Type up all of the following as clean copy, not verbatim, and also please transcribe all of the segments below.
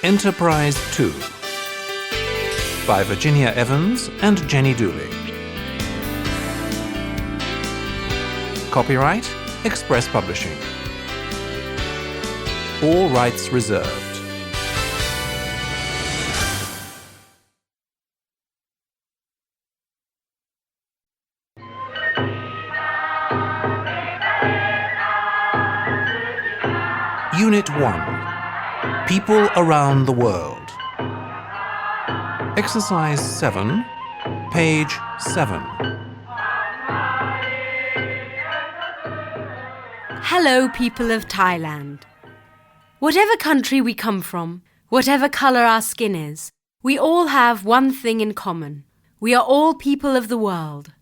Enterprise 2 by Virginia Evans and Jenny Dooley. Copyright Express Publishing. All rights reserved. Unit 1. People around the world. Exercise 7, page 7. Hello, people of Thailand. Whatever country we come from, whatever colour our skin is, we all have one thing in common. We are all people of the world.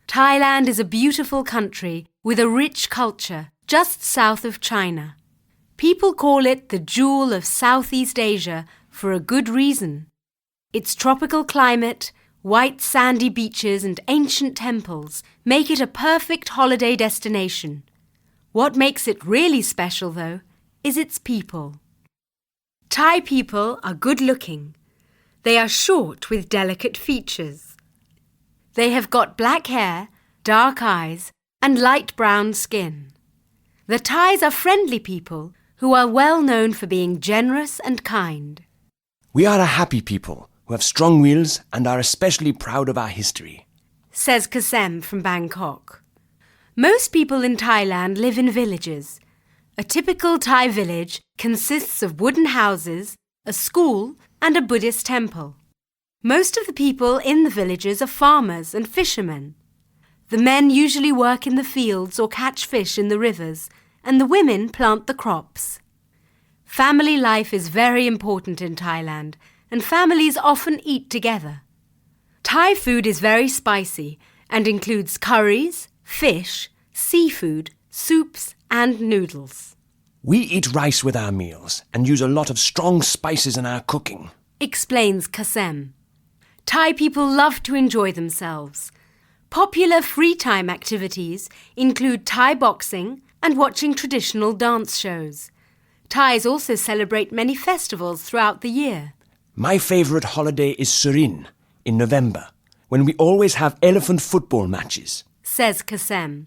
Thailand is a beautiful country with a rich culture just south of China. People call it the jewel of Southeast Asia for a good reason. Its tropical climate, white sandy beaches and ancient temples make it a perfect holiday destination. What makes it really special, though, is its people. Thai people are good-looking. They are short with delicate features. They have got black hair, dark eyes, and light brown skin. The Thais are friendly people who are well known for being generous and kind. We are a happy people who have strong wills and are especially proud of our history, says Kasem from Bangkok. Most people in Thailand live in villages. A typical Thai village consists of wooden houses, a school, and a Buddhist temple. Most of the people in the villages are farmers and fishermen. The men usually work in the fields or catch fish in the rivers, and the women plant the crops. Family life is very important in Thailand, and families often eat together. Thai food is very spicy and includes curries, fish, seafood, soups, and noodles. We eat rice with our meals and use a lot of strong spices in our cooking, explains Kasem. Thai people love to enjoy themselves. Popular free time activities include Thai boxing and watching traditional dance shows. Thais also celebrate many festivals throughout the year. My favourite holiday is Surin in November, when we always have elephant football matches, says Kasem.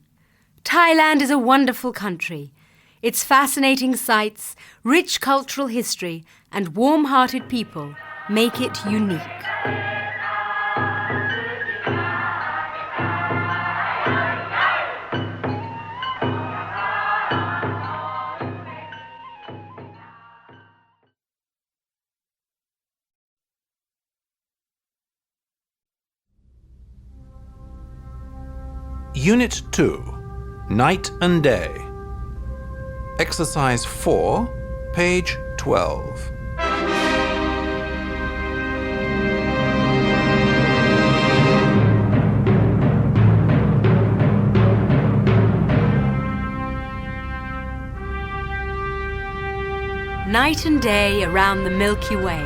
Thailand is a wonderful country. Its fascinating sights, rich cultural history, and warm-hearted people make it unique. Unit 2. Night and Day. Exercise 4, page 12. Night and day around the Milky Way.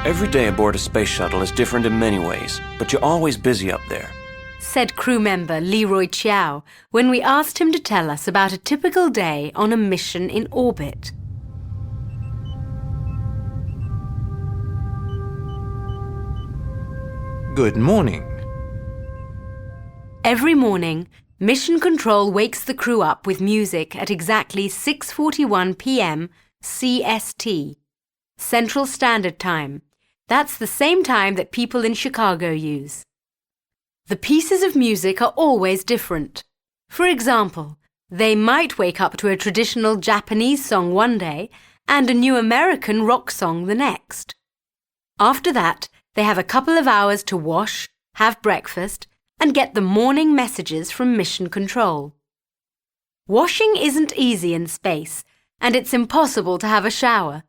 Every day aboard a space shuttle is different in many ways, but you're always busy up there, said crew member Leroy Chiao when we asked him to tell us about a typical day on a mission in orbit. Good morning. Every morning, Mission Control wakes the crew up with music at exactly 6:41 p.m. CST, Central Standard Time. That's the same time that people in Chicago use. The pieces of music are always different. For example, they might wake up to a traditional Japanese song one day and a new American rock song the next. After that, they have a couple of hours to wash, have breakfast, and get the morning messages from Mission Control. Washing isn't easy in space, and it's impossible to have a shower,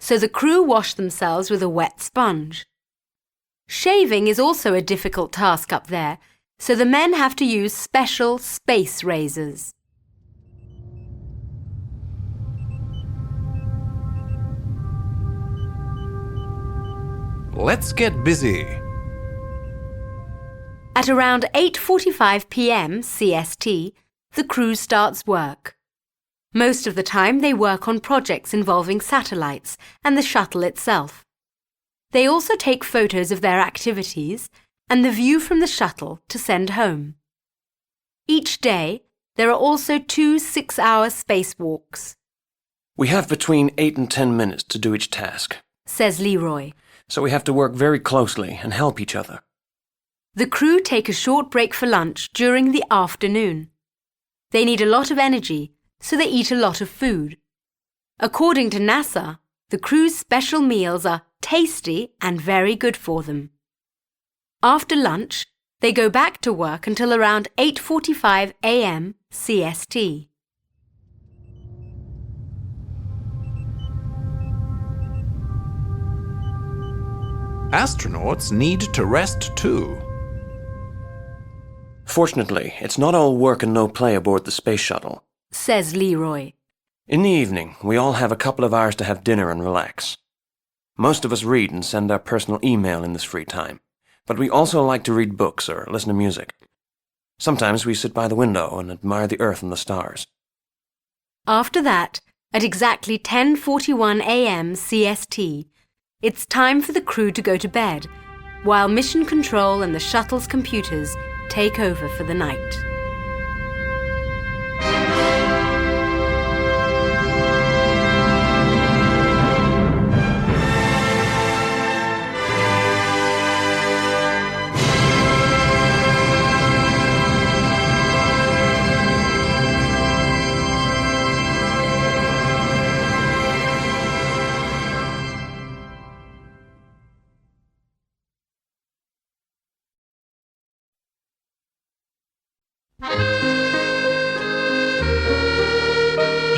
so the crew wash themselves with a wet sponge. Shaving is also a difficult task up there, so the men have to use special space razors. Let's get busy. At around 8:45 p.m. CST, the crew starts work. Most of the time they work on projects involving satellites and the shuttle itself. They also take photos of their activities and the view from the shuttle to send home. Each day, there are also 2 6-hour spacewalks, We have between 8 and 10 minutes to do each task, says Leroy. so we have to work very closely and help each other. The crew take a short break for lunch during the afternoon. They need a lot of energy, so they eat a lot of food. According to NASA, the crew's special meals are tasty and very good for them. After lunch, they go back to work until around 8:45 a.m. CST. Astronauts need to rest too. Fortunately, it's not all work and no play aboard the space shuttle. Says Leroy. In the evening, we all have a couple of hours to have dinner and relax. Most of us read and send our personal email in this free time, but we also like to read books or listen to music. Sometimes we sit by the window and admire the Earth and the stars. After that, at exactly 10:41 a.m. CST, it's time for the crew to go to bed, while Mission Control and the shuttle's computers take over for the night.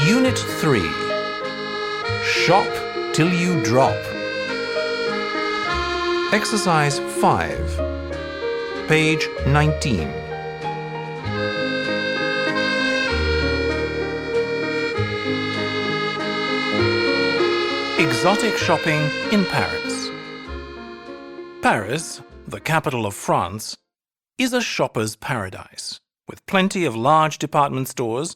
Unit 3. Shop till you drop. Exercise 5. Page 19. Exotic shopping in Paris. Paris, the capital of France, is a shopper's paradise, with plenty of large department stores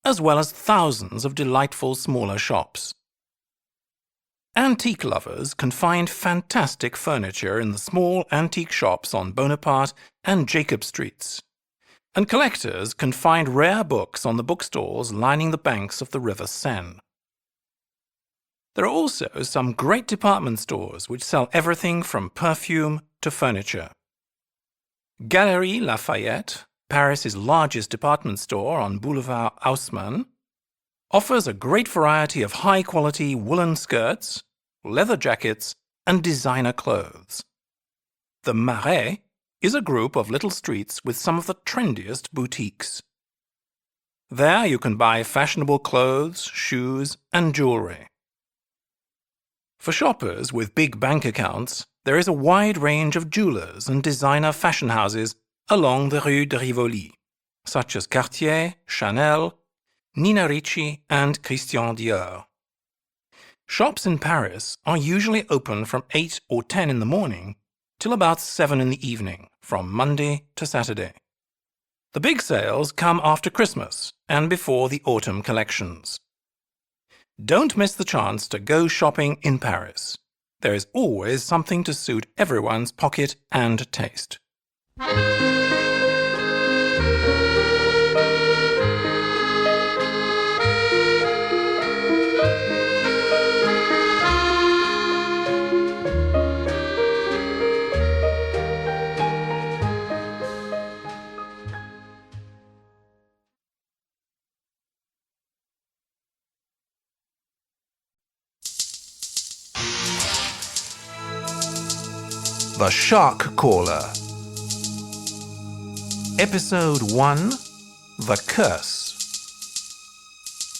as well as thousands of delightful smaller shops. Antique lovers can find fantastic furniture in the small antique shops on Bonaparte and Jacob Streets, and collectors can find rare books on the bookstores lining the banks of the River Seine. There are also some great department stores which sell everything from perfume to furniture. Galeries Lafayette, Paris's largest department store on Boulevard Haussmann, offers a great variety of high-quality woolen skirts, leather jackets, and designer clothes. The Marais is a group of little streets with some of the trendiest boutiques. There you can buy fashionable clothes, shoes, and jewelry. For shoppers with big bank accounts, there is a wide range of jewelers and designer fashion houses along the Rue de Rivoli, such as Cartier, Chanel, Nina Ricci, and Christian Dior. Shops in Paris are usually open from 8 or 10 in the morning till about 7 in the evening, from Monday to Saturday. The big sales come after Christmas and before the autumn collections. Don't miss the chance to go shopping in Paris. There is always something to suit everyone's pocket and taste. The Shark Caller. Episode 1, The Curse.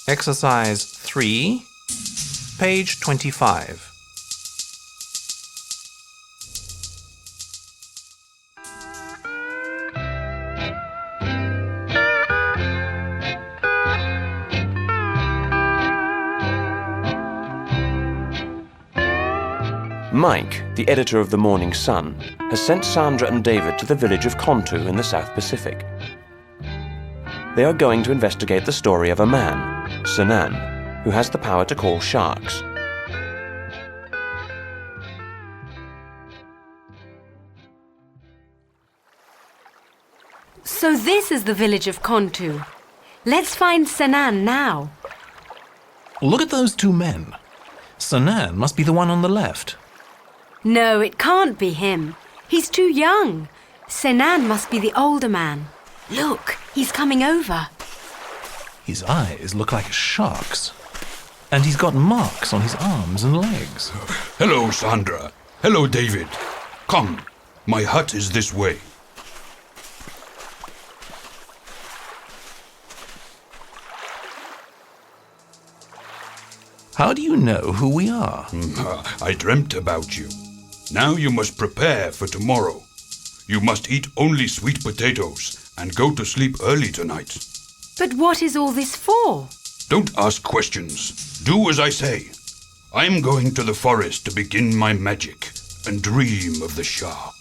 Exercise 3, page 25. Mike, the editor of the Morning Sun, has sent Sandra and David to the village of Kontu in the South Pacific. They are going to investigate the story of a man, Sinan, who has the power to call sharks. So this is the village of Kontu. Let's find Sinan now. Look at those two men. Sinan must be the one on the left. No, it can't be him. He's too young. Sinan must be the older man. Look, he's coming over. His eyes look like a shark's. And he's got marks on his arms and legs. Hello, Sandra. Hello, David. Come, my hut is this way. How do you know who we are? I dreamt about you. Now you must prepare for tomorrow. You must eat only sweet potatoes and go to sleep early tonight. But what is all this for? Don't ask questions. Do as I say. I'm going to the forest to begin my magic and dream of the shark.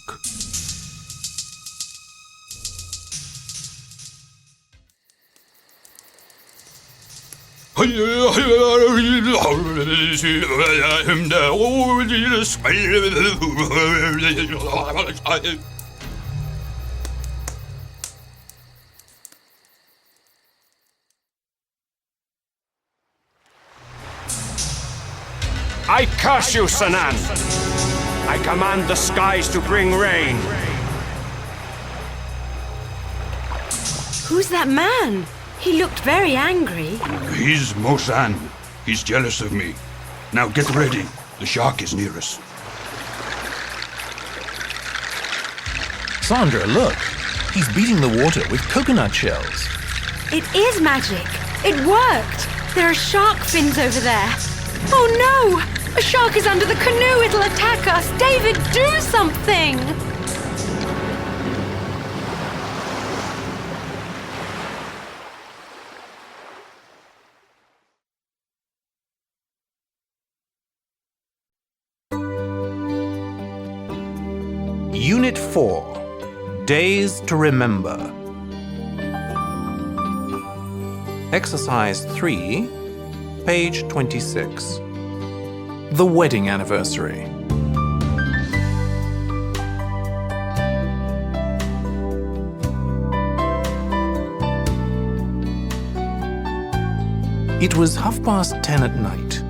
I curse you, Sinan! I command the skies to bring rain. Who's that man? He looked very angry. He's Mosan. He's jealous of me. Now get ready. The shark is near us. Sandra, look. He's beating the water with coconut shells. It is magic. It worked. There are shark fins over there. Oh no! A shark is under the canoe. It'll attack us. David, do something! Unit 4. Days to Remember. Exercise 3, page 26. The Wedding Anniversary. It was 10:30 at night,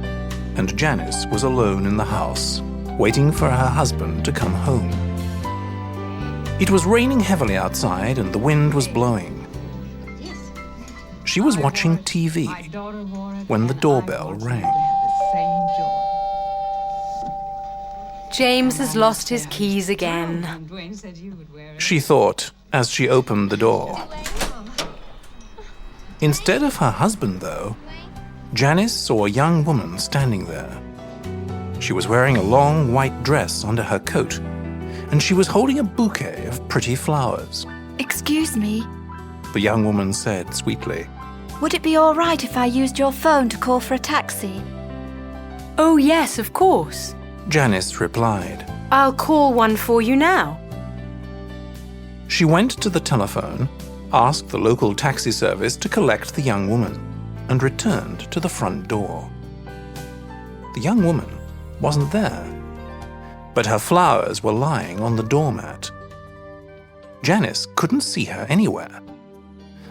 and Janice was alone in the house, waiting for her husband to come home. It was raining heavily outside and the wind was blowing. She was watching TV when the doorbell rang. James has lost his keys again. She thought as she opened the door. Instead of her husband, though, Janice saw a young woman standing there. She was wearing a long white dress under her coat, and she was holding a bouquet of pretty flowers. Excuse me, The young woman said sweetly. would it be all right if I used your phone to call for a taxi? Oh yes, of course. Janice replied. I'll call one for you now. She went to the telephone, asked the local taxi service to collect the young woman, and returned to the front door. The young woman wasn't there, but her flowers were lying on the doormat. Janice couldn't see her anywhere.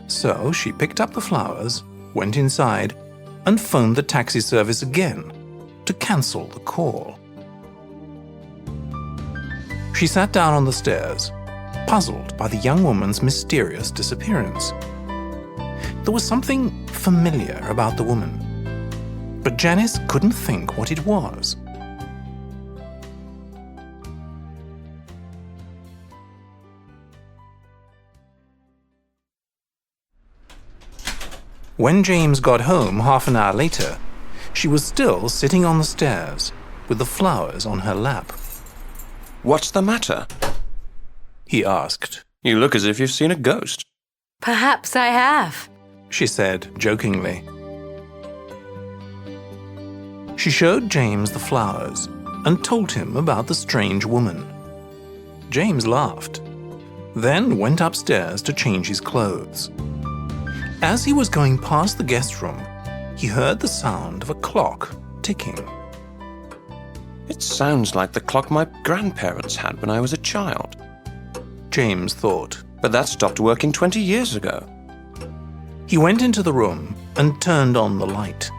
So she picked up the flowers, went inside, and phoned the taxi service again to cancel the call. She sat down on the stairs, puzzled by the young woman's mysterious disappearance. There was something familiar about the woman, but Janice couldn't think what it was. When James got home half an hour later, she was still sitting on the stairs with the flowers on her lap. What's the matter? He asked. You look as if you've seen a ghost. Perhaps I have. She said jokingly. She showed James the flowers, and told him about the strange woman. James laughed, then went upstairs to change his clothes. As he was going past the guest room, he heard the sound of a clock ticking. It sounds like the clock my grandparents had when I was a child. James thought. But that stopped working 20 years ago. He went into the room and turned on the light.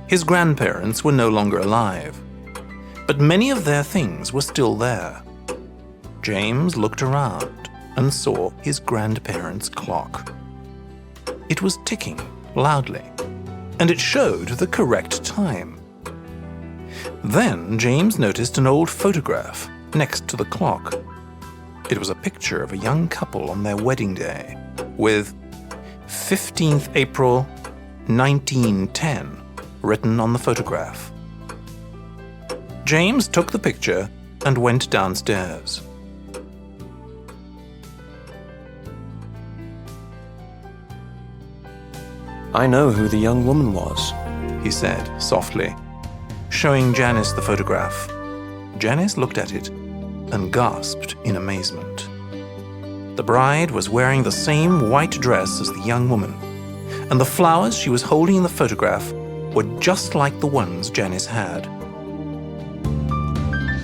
His grandparents were no longer alive, but many of their things were still there. James looked around and saw his grandparents' clock. It was ticking loudly, and it showed the correct time. Then James noticed an old photograph next to the clock. It was a picture of a young couple on their wedding day, with 15th April 1910 written on the photograph. James took the picture and went downstairs. I know who the young woman was, he said softly, showing Janice the photograph. Janice looked at it and gasped in amazement. The bride was wearing the same white dress as the young woman, and the flowers she was holding in the photograph were just like the ones Janice had.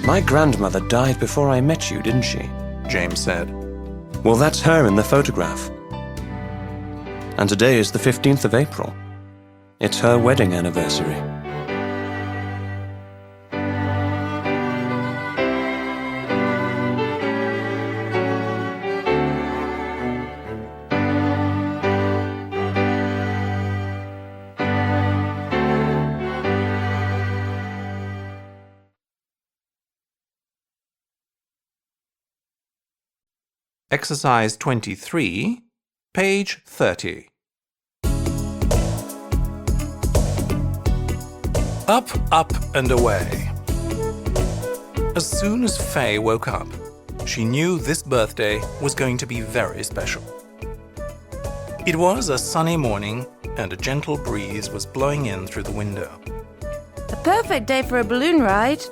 My grandmother died before I met you, didn't she? James said. Well, that's her in the photograph. And today is the 15th of April. It's her wedding anniversary. Exercise 23, page 30. Up, up, and away. As soon as Faye woke up, she knew this birthday was going to be very special. It was a sunny morning, and a gentle breeze was blowing in through the window. A perfect day for a balloon ride.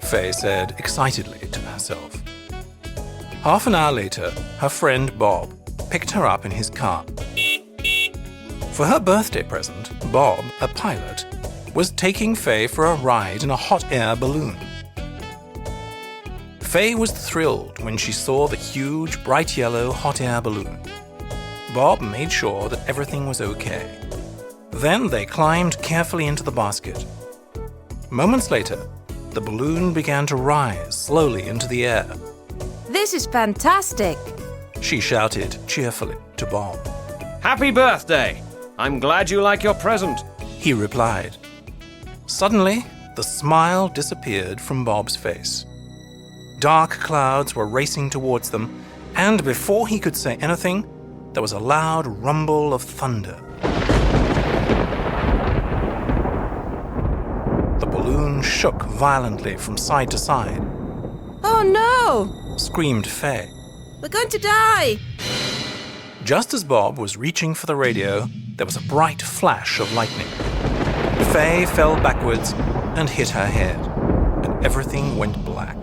Faye said excitedly to herself. Half an hour later, her friend Bob picked her up in his car. For her birthday present, Bob, a pilot, was taking Faye for a ride in a hot air balloon. Faye was thrilled when she saw the huge, bright yellow hot air balloon. Bob made sure that everything was okay. Then they climbed carefully into the basket. Moments later, the balloon began to rise slowly into the air. This is fantastic. She shouted cheerfully to Bob. Happy birthday! I'm glad you like your present. He replied. Suddenly, the smile disappeared from Bob's face. Dark clouds were racing towards them, and before he could say anything, there was a loud rumble of thunder. The balloon shook violently from side to side. Oh no! Screamed Faye. We're going to die! Just as Bob was reaching for the radio, there was a bright flash of lightning. Faye fell backwards and hit her head, and everything went black.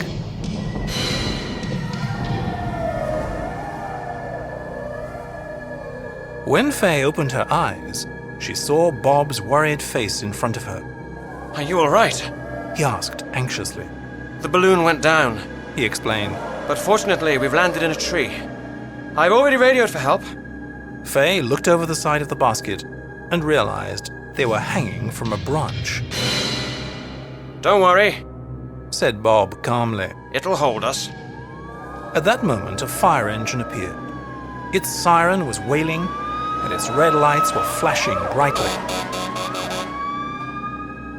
When Faye opened her eyes, she saw Bob's worried face in front of her. Are you all right? He asked anxiously. The balloon went down, He explained. but fortunately we've landed in a tree. I've already radioed for help. Faye looked over the side of the basket and realized they were hanging from a branch. Don't worry, Said Bob calmly. it'll hold us. At that moment, a fire engine appeared. Its siren was wailing, and its red lights were flashing brightly.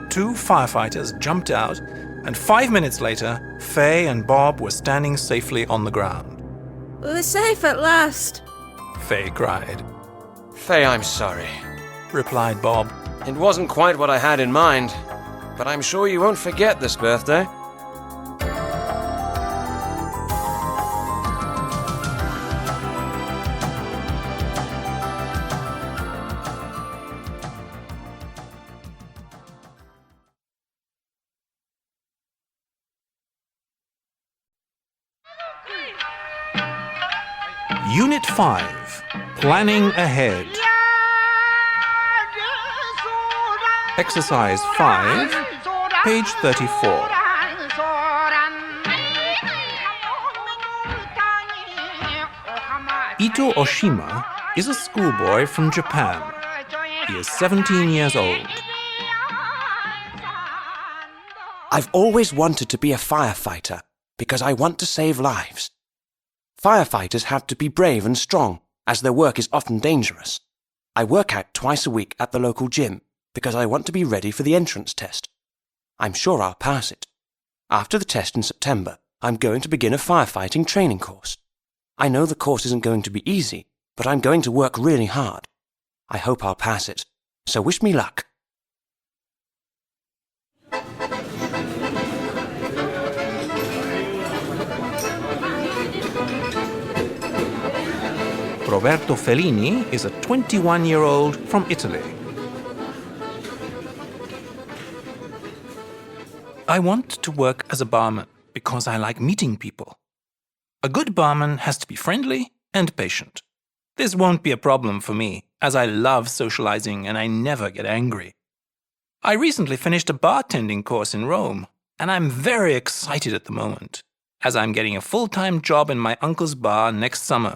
2 firefighters jumped out, and 5 minutes later, Faye and Bob were standing safely on the ground. We're safe at last. Faye cried. Faye, I'm sorry. Replied Bob. It wasn't quite what I had in mind, but I'm sure you won't forget this birthday. Unit 5. Planning Ahead. Exercise 5, page 34. Ito Oshima is a schoolboy from Japan. He is 17 years old. I've always wanted to be a firefighter because I want to save lives. Firefighters have to be brave and strong, as their work is often dangerous. I work out twice a week at the local gym because I want to be ready for the entrance test. I'm sure I'll pass it. After the test in September, I'm going to begin a firefighting training course. I know the course isn't going to be easy, but I'm going to work really hard. I hope I'll pass it, so wish me luck. Roberto Fellini is a 21-year-old from Italy. I want to work as a barman because I like meeting people. A good barman has to be friendly and patient. This won't be a problem for me, as I love socializing and I never get angry. I recently finished a bartending course in Rome, and I'm very excited at the moment, as I'm getting a full-time job in my uncle's bar next summer.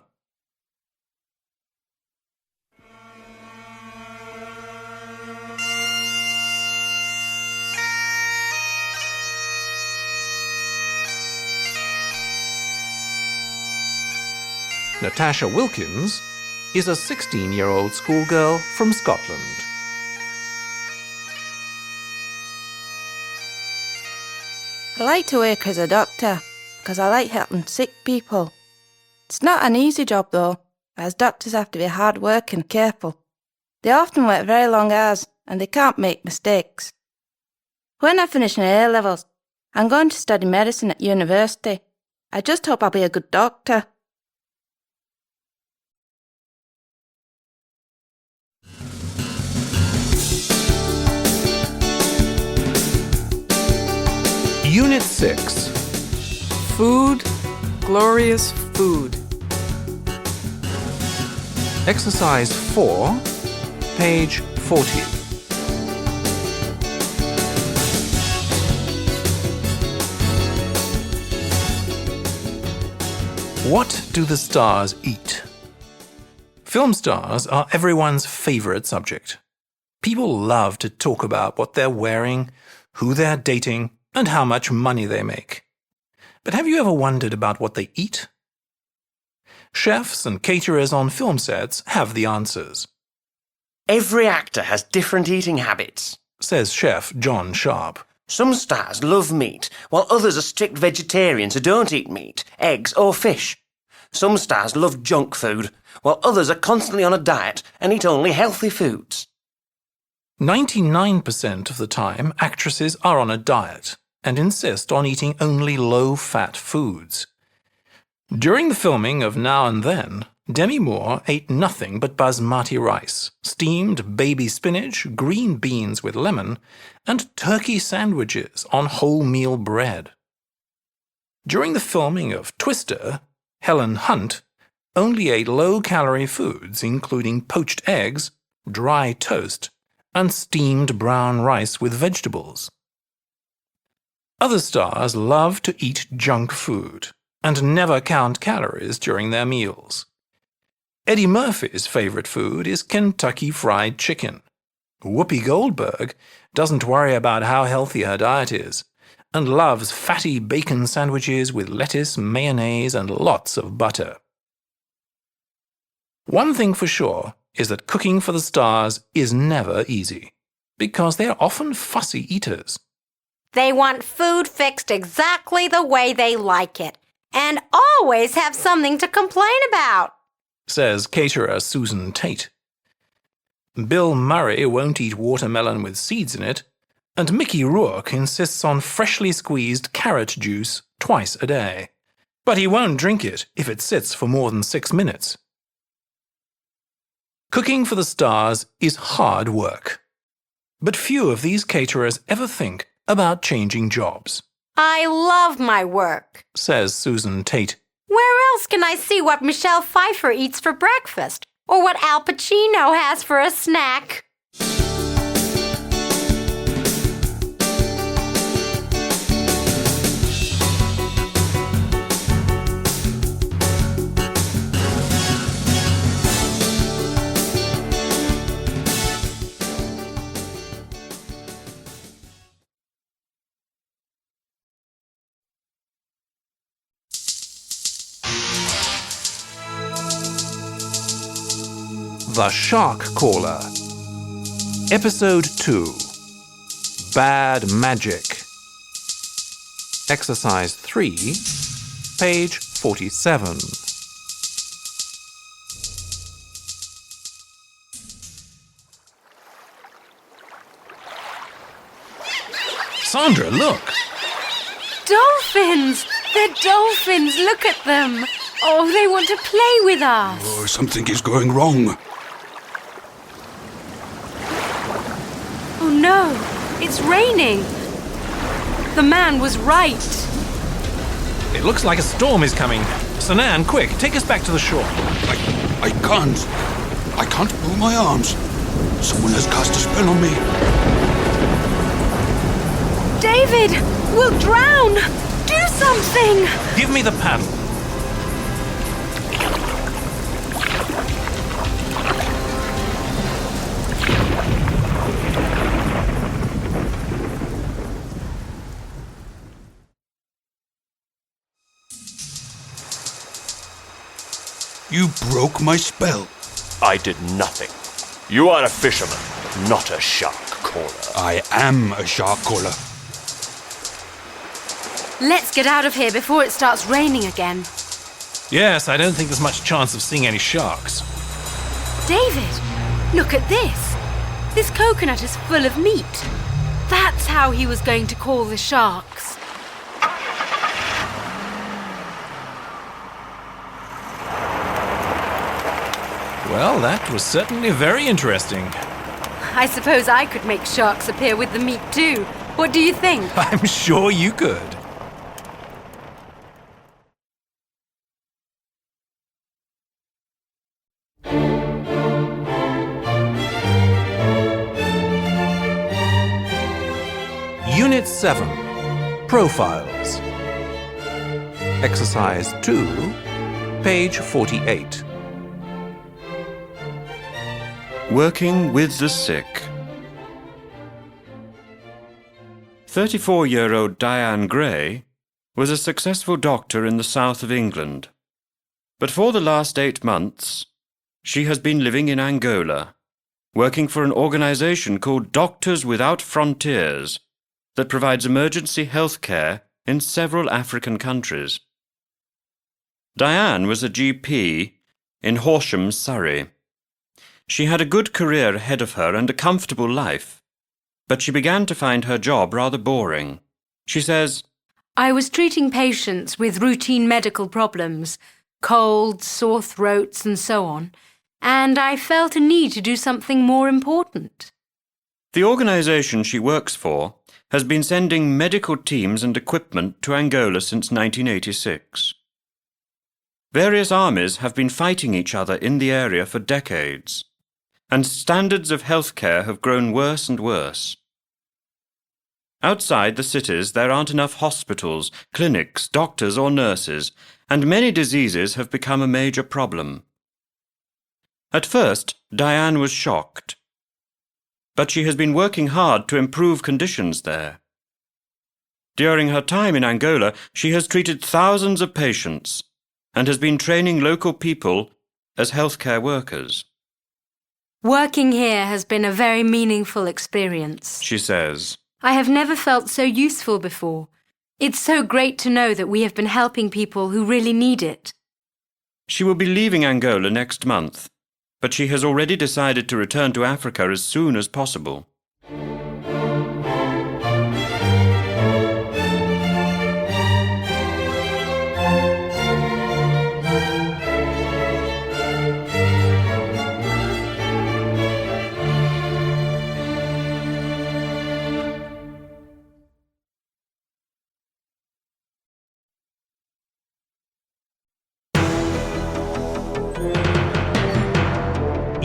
Natasha Wilkins is a 16-year-old schoolgirl from Scotland. I like to work as a doctor because I like helping sick people. It's not an easy job though, as doctors have to be hard work and careful. They often work very long hours and they can't make mistakes. When I finish my A-levels, I'm going to study medicine at university. I just hope I'll be a good doctor. Unit 6. Food, glorious food. Exercise 4, page 40. What do the stars eat? Film stars are everyone's favorite subject. People love to talk about what they're wearing, who they're dating, and how much money they make. But have you ever wondered about what they eat? Chefs and caterers on film sets have the answers. Every actor has different eating habits, Says Chef John Sharp. Some stars love meat, while others are strict vegetarians who don't eat meat, eggs or fish. Some stars love junk food, while others are constantly on a diet and eat only healthy foods. 99% of the time, actresses are on a diet and insist on eating only low-fat foods. During the filming of Now and Then, Demi Moore ate nothing but basmati rice, steamed baby spinach, green beans with lemon, and turkey sandwiches on wholemeal bread. During the filming of Twister, Helen Hunt only ate low-calorie foods including poached eggs, dry toast, and steamed brown rice with vegetables. Other stars love to eat junk food and never count calories during their meals. Eddie Murphy's favorite food is Kentucky Fried Chicken. Whoopi Goldberg doesn't worry about how healthy her diet is and loves fatty bacon sandwiches with lettuce, mayonnaise, and lots of butter. One thing for sure is that cooking for the stars is never easy, because they are often fussy eaters. They want food fixed exactly the way they like it, and always have something to complain about, says caterer Susan Tate. Bill Murray won't eat watermelon with seeds in it, and Mickey Rourke insists on freshly squeezed carrot juice twice a day. But he won't drink it if it sits for more than 6 minutes. Cooking for the stars is hard work. But few of these caterers ever think about changing jobs, I love my work. says Susan Tate. Where else can I see what Michelle Pfeiffer eats for breakfast? Or what Al Pacino has for a snack? The Shark Caller. Episode 2. Bad Magic. Exercise 3, page 47. Sandra, look! Dolphins! They're dolphins! Look at them! Oh, they want to play with us! Oh, something is going wrong. Oh no! It's raining! The man was right! It looks like a storm is coming. Sanan, quick, take us back to the shore. I can't. I can't move my arms. Someone has cast a spell on me. David! We'll drown! Do something! Give me the paddle. You broke my spell. I did nothing. You are a fisherman, not a shark caller. I am a shark caller. Let's get out of here before it starts raining again. Yes, I don't think there's much chance of seeing any sharks. David, look at this. This coconut is full of meat. That's how he was going to call the sharks. Well, that was certainly very interesting. I suppose I could make sharks appear with the meat too. What do you think? I'm sure you could. Unit 7. Profiles. Exercise 2, page 48. Working with the sick. 34-year-old Diane Gray was a successful doctor in the south of England. But for the last 8 months, she has been living in Angola, working for an organization called Doctors Without Frontiers that provides emergency health care in several African countries. Diane was a GP in Horsham, Surrey. She had a good career ahead of her and a comfortable life, but she began to find her job rather boring. She says, I was treating patients with routine medical problems, colds, sore throats, and so on, and I felt a need to do something more important. The organization she works for has been sending medical teams and equipment to Angola since 1986. Various armies have been fighting each other in the area for decades, and standards of healthcare have grown worse and worse. Outside the cities, there aren't enough hospitals, clinics, doctors or nurses, and many diseases have become a major problem. At first, Diane was shocked, but she has been working hard to improve conditions there. During her time in Angola, she has treated thousands of patients and has been training local people as healthcare workers. Working here has been a very meaningful experience, She says. I have never felt so useful before. It's so great to know that we have been helping people who really need it. She will be leaving Angola next month, but she has already decided to return to Africa as soon as possible.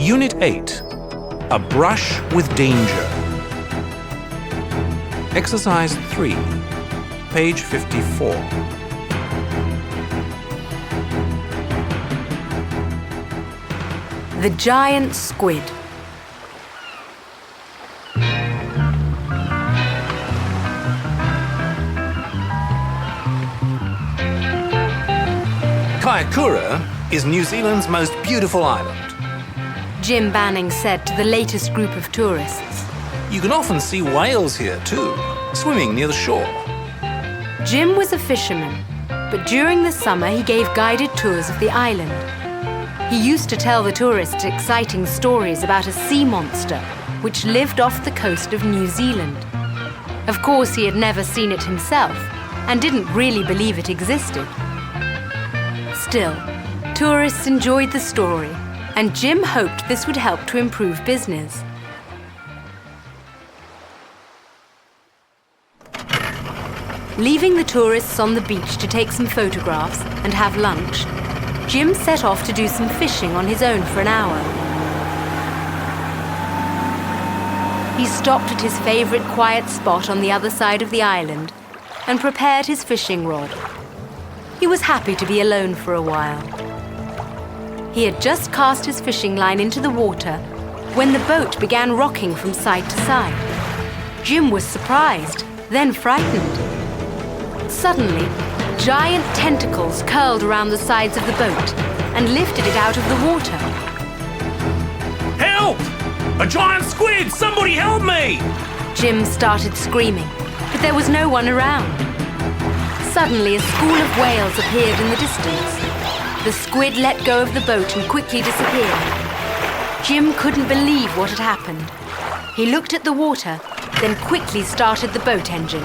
Unit 8. A brush with danger. Exercise 3. Page 54. The giant squid. Kaikoura is New Zealand's most beautiful island. Jim Banning said to the latest group of tourists. You can often see whales here too, swimming near the shore. Jim was a fisherman, but during the summer he gave guided tours of the island. He used to tell the tourists exciting stories about a sea monster which lived off the coast of New Zealand. Of course, he had never seen it himself and didn't really believe it existed. Still, tourists enjoyed the story, and Jim hoped this would help to improve business. Leaving the tourists on the beach to take some photographs and have lunch, Jim set off to do some fishing on his own for an hour. He stopped at his favorite quiet spot on the other side of the island and prepared his fishing rod. He was happy to be alone for a while. He had just cast his fishing line into the water when the boat began rocking from side to side. Jim was surprised, then frightened. Suddenly, giant tentacles curled around the sides of the boat and lifted it out of the water. Help! A giant squid! Somebody help me! Jim started screaming, but there was no one around. Suddenly, a school of whales appeared in the distance. The squid let go of the boat and quickly disappeared. Jim couldn't believe what had happened. He looked at the water, then quickly started the boat engine.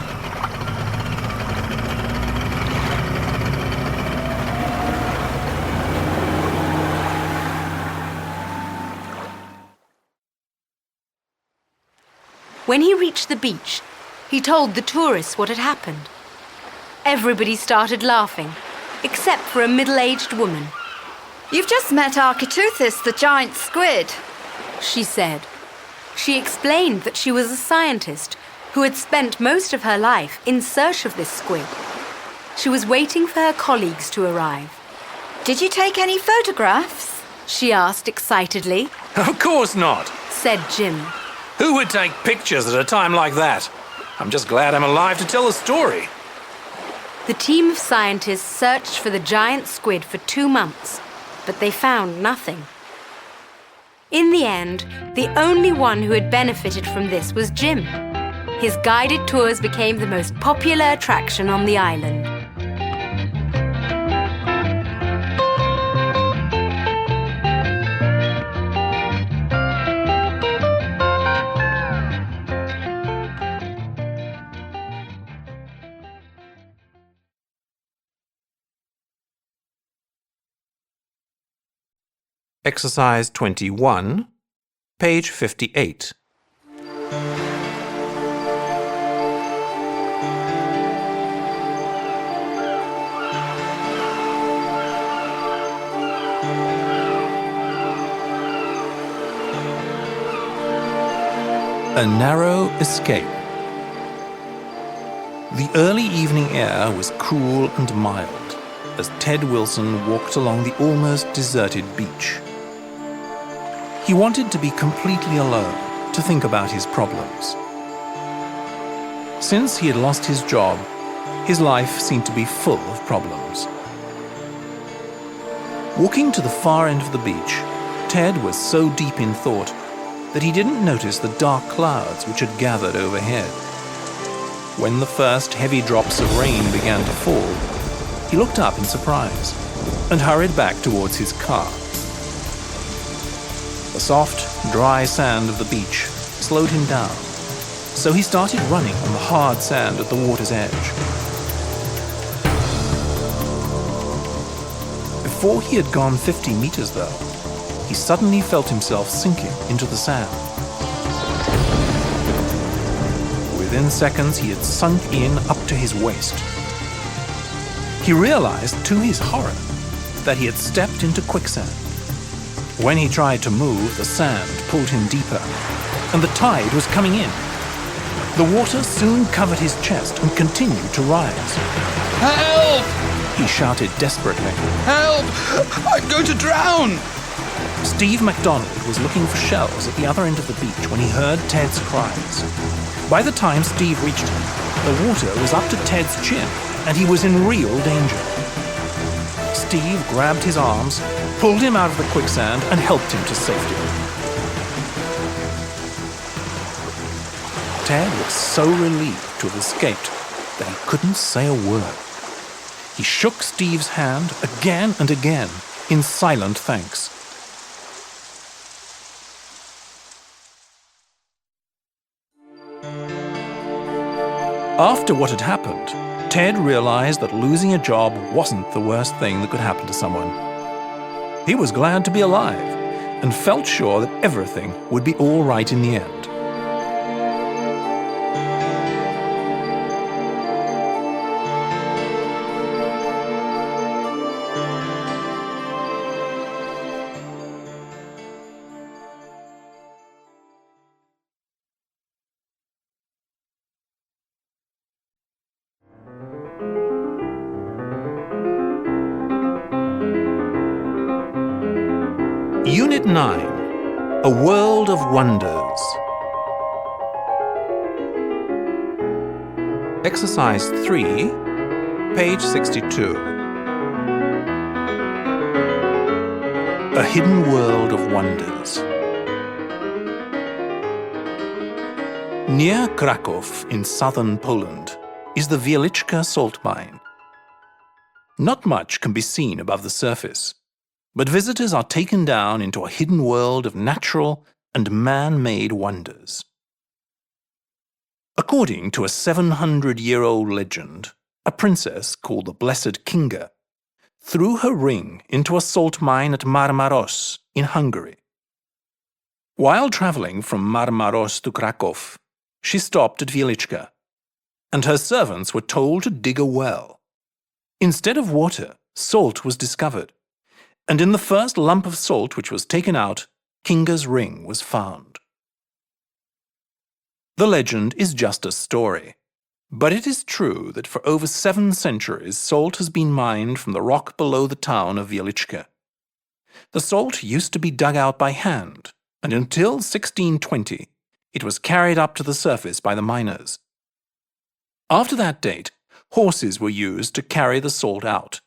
When he reached the beach, he told the tourists what had happened. Everybody started laughing, except for a middle-aged woman. You've just met Architeuthis, the giant squid, she said. She explained that she was a scientist who had spent most of her life in search of this squid. She was waiting for her colleagues to arrive. Did you take any photographs? She asked excitedly. Of course not, said Jim. Who would take pictures at a time like that? I'm just glad I'm alive to tell the story. The team of scientists searched for the giant squid for 2 months, but they found nothing. In the end, the only one who had benefited from this was Jim. His guided tours became the most popular attraction on the island. Exercise 21, page 58. A narrow escape. The early evening air was cool and mild as Ted Wilson walked along the almost deserted beach. He wanted to be completely alone to think about his problems. Since he had lost his job, his life seemed to be full of problems. Walking to the far end of the beach, Ted was so deep in thought that he didn't notice the dark clouds which had gathered overhead. When the first heavy drops of rain began to fall, he looked up in surprise and hurried back towards his car. The soft, dry sand of the beach slowed him down, so he started running on the hard sand at the water's edge. Before he had gone 50 meters, though, he suddenly felt himself sinking into the sand. Within seconds, he had sunk in up to his waist. He realized, to his horror, that he had stepped into quicksand. When he tried to move, the sand pulled him deeper, and the tide was coming in. The water soon covered his chest and continued to rise. Help! He shouted desperately. Help! I'm going to drown! Steve MacDonald was looking for shells at the other end of the beach when he heard Ted's cries. By the time Steve reached him, the water was up to Ted's chin, and he was in real danger. Steve grabbed his arms, pulled him out of the quicksand, and helped him to safety. Ted was so relieved to have escaped that he couldn't say a word. He shook Steve's hand again and again in silent thanks. After what had happened, Ted realized that losing a job wasn't the worst thing that could happen to someone. He was glad to be alive and felt sure that everything would be all right in the end. Unit 9, A World of Wonders. Exercise 3, page 62. A Hidden World of Wonders. Near Kraków in southern Poland is the Wieliczka salt mine. Not much can be seen above the surface, but visitors are taken down into a hidden world of natural and man-made wonders. According to a 700-year-old legend, a princess called the Blessed Kinga threw her ring into a salt mine at Marmaros in Hungary. While traveling from Marmaros to Kraków, she stopped at Wieliczka, and her servants were told to dig a well. Instead of water, salt was discovered, and in the first lump of salt which was taken out, Kinga's ring was found. The legend is just a story, but it is true that for over 7 centuries salt has been mined from the rock below the town of Wieliczka. The salt used to be dug out by hand, and until 1620 it was carried up to the surface by the miners. After that date, horses were used to carry the salt out.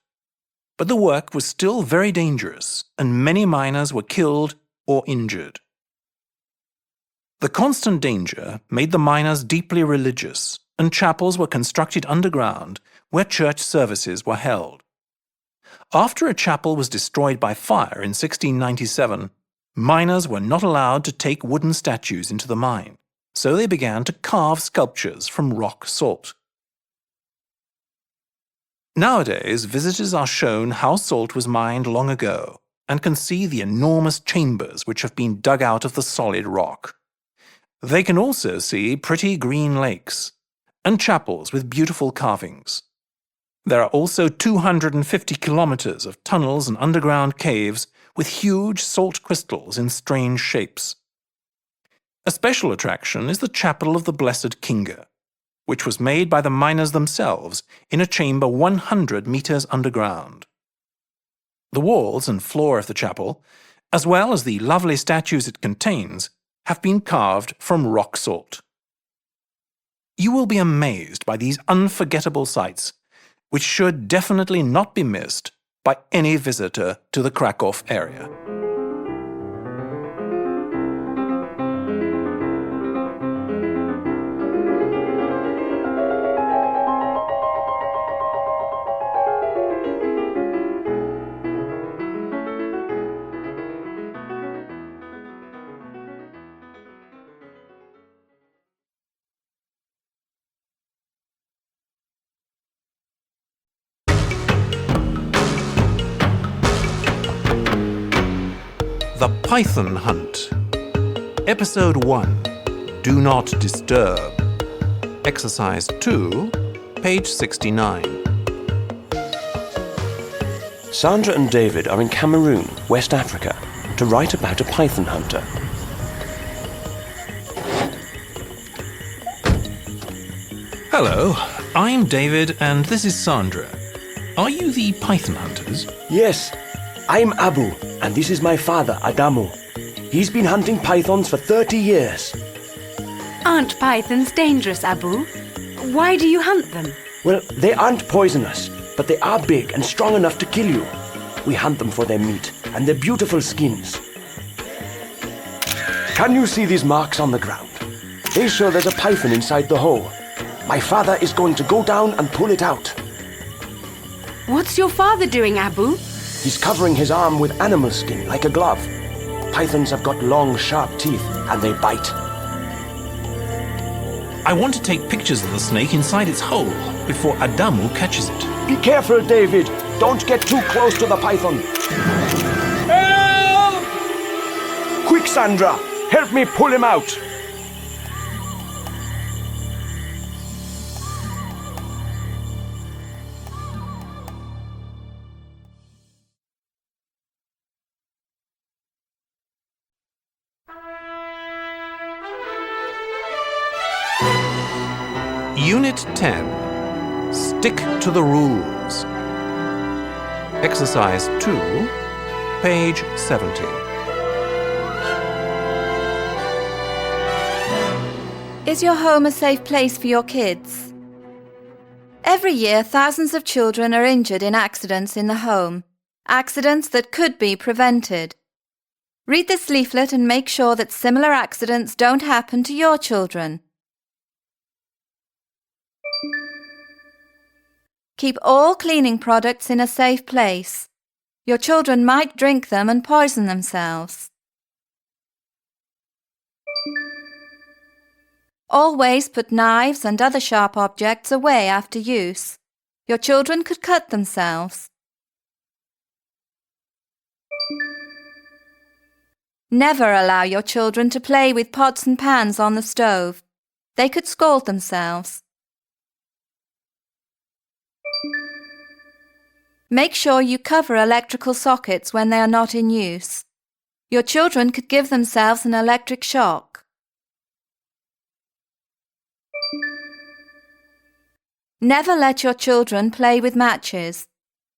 But the work was still very dangerous, and many miners were killed or injured. The constant danger made the miners deeply religious, and chapels were constructed underground where church services were held. After a chapel was destroyed by fire in 1697, miners were not allowed to take wooden statues into the mine, so they began to carve sculptures from rock salt. Nowadays, visitors are shown how salt was mined long ago and can see the enormous chambers which have been dug out of the solid rock. They can also see pretty green lakes and chapels with beautiful carvings. There are also 250 kilometers of tunnels and underground caves with huge salt crystals in strange shapes. A special attraction is the Chapel of the Blessed Kinga, which was made by the miners themselves in a chamber 100 meters underground. The walls and floor of the chapel, as well as the lovely statues it contains, have been carved from rock salt. You will be amazed by these unforgettable sights, which should definitely not be missed by any visitor to the Kraków area. The Python Hunt. Episode 1. Do Not Disturb. Exercise 2, page 69. Sandra and David are in Cameroon, West Africa. to write about a python hunter. Hello, I'm David and this is Sandra. Are you the python hunters? Yes, I'm Abu, and this is my father, Adamu. He's been hunting pythons for 30 years. Aren't pythons dangerous, Abu? Why do you hunt them? Well, they aren't poisonous, but they are big and strong enough to kill you. We hunt them for their meat and their beautiful skins. Can you see these marks on the ground? They show there's a python inside the hole. My father is going to go down and pull it out. What's your father doing, Abu? He's covering his arm with animal skin like a glove. Pythons have got long, sharp teeth and they bite. I want to take pictures of the snake inside its hole before Adamu catches it. Be careful, David. Don't get too close to the python. Help! Quick, Sandra. Help me pull him out. Unit 10. Stick to the rules. Exercise 2, page 70. Is your home a safe place for your kids? Every year, thousands of children are injured in accidents in the home, accidents that could be prevented. Read this leaflet and make sure that similar accidents don't happen to your children. Keep all cleaning products in a safe place. Your children might drink them and poison themselves. Always put knives and other sharp objects away after use. Your children could cut themselves. Never allow your children to play with pots and pans on the stove. They could scald themselves. Make sure you cover electrical sockets when they are not in use. Your children could give themselves an electric shock. Never let your children play with matches.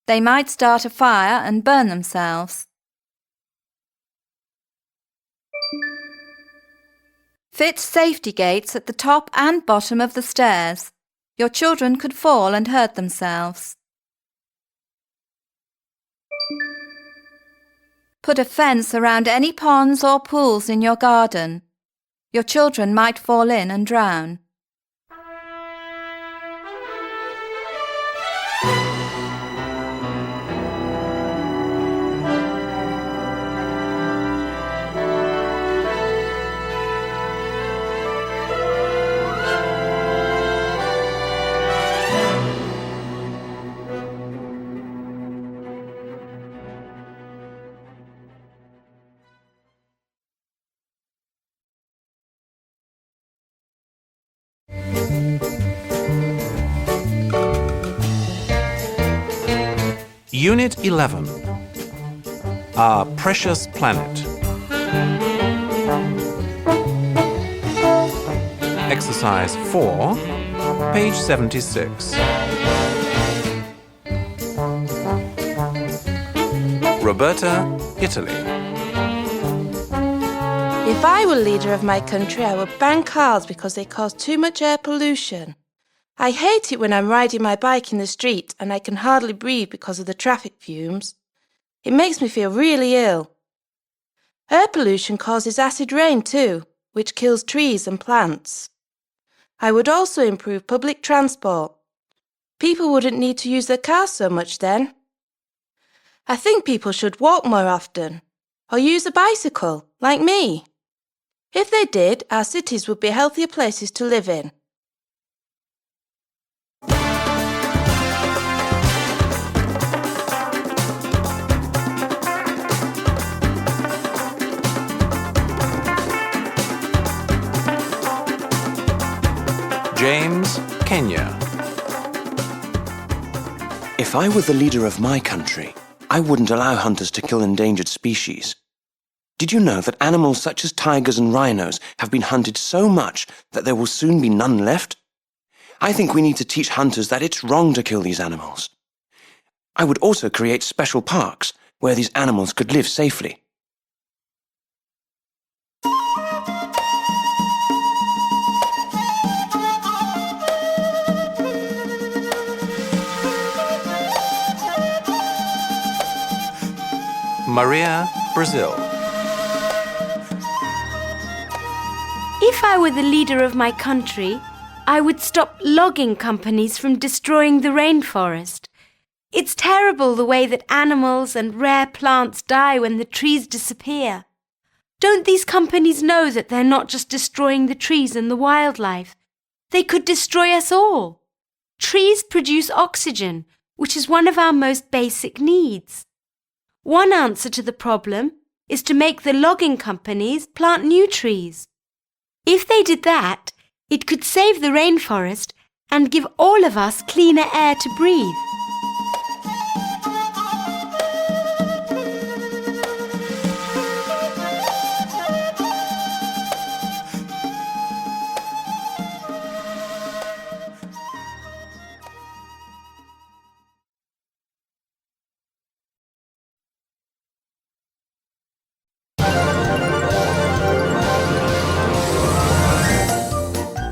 They might start a fire and burn themselves. Fit safety gates at the top and bottom of the stairs. Your children could fall and hurt themselves. Put a fence around any ponds or pools in your garden. Your children might fall in and drown. Unit 11. Our Precious Planet. Exercise 4, page 76. Roberta, Italy. If I were leader of my country, I would ban cars because they cause too much air pollution. I hate it when I'm riding my bike in the street and I can hardly breathe because of the traffic fumes. It makes me feel really ill. Air pollution causes acid rain too, which kills trees and plants. I would also improve public transport. People wouldn't need to use their cars so much then. I think people should walk more often, or use a bicycle, like me. If they did, our cities would be healthier places to live in. James, Kenya. If I were the leader of my country, I wouldn't allow hunters to kill endangered species. Did you know that animals such as tigers and rhinos have been hunted so much that there will soon be none left? I think we need to teach hunters that it's wrong to kill these animals. I would also create special parks where these animals could live safely. Maria, Brazil. If I were the leader of my country, I would stop logging companies from destroying the rainforest. It's terrible the way that animals and rare plants die when the trees disappear. Don't these companies know that they're not just destroying the trees and the wildlife? They could destroy us all. Trees produce oxygen, which is one of our most basic needs. One answer to the problem is to make the logging companies plant new trees. If they did that, it could save the rainforest and give all of us cleaner air to breathe.